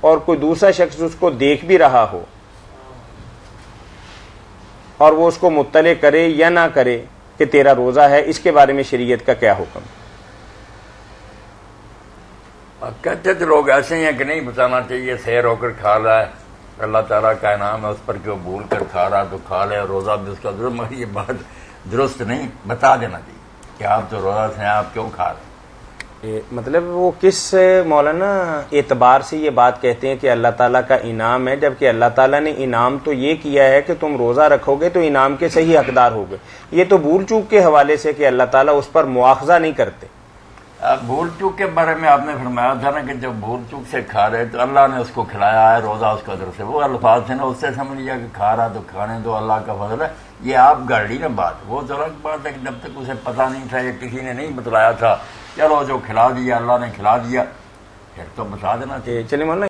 اور کوئی دوسرا شخص اس کو دیکھ بھی رہا ہو اور وہ اس کو مطلع کرے یا نہ کرے کہ تیرا روزہ ہے، اس کے بارے میں شریعت کا کیا حکم؟ کہتے تو لوگ ایسے ہی ہیں کہ نہیں بتانا چاہیے، سیر ہو کر کھا رہا ہے، اللہ تعالیٰ کا انعام ہے اس پر کہ وہ بھول کر کھا رہا تو کھا لے، روزہ بھی اس کا درست، مگر یہ بات درست نہیں، بتا دینا چاہیے کہ آپ تو روزہ سے ہیں، آپ کیوں کھا رہے ہیں۔ مطلب وہ کس مولانا اعتبار سے یہ بات کہتے ہیں کہ اللہ تعالیٰ کا انعام ہے، جبکہ اللہ تعالیٰ نے انعام تو یہ کیا ہے کہ تم روزہ رکھو گے تو انعام کے صحیح حقدار ہوگے، یہ تو بھول چوک کے حوالے سے کہ اللہ تعالیٰ اس پر مواخذہ نہیں کرتے۔ بھول چوک کے بارے میں آپ نے فرمایا تھا نا کہ جب بھول چوک سے کھا رہے تو اللہ نے اس کو کھلایا ہے، روزہ اس قدر سے، وہ الفاظ سے نا اس سے سمجھ لیا کہ کھا رہا تو کھانے دو، اللہ کا فضل ہے، یہ آپ گڑ لی نا بات، وہ تو الگ بات ہے کہ جب تک اسے پتہ نہیں تھا یا کسی نے نہیں بتلایا تھا، چلو جو کھلا دیا اللہ نے کھلا دیا، پھر تو بتا دینا چاہیے۔ چلیے مولانا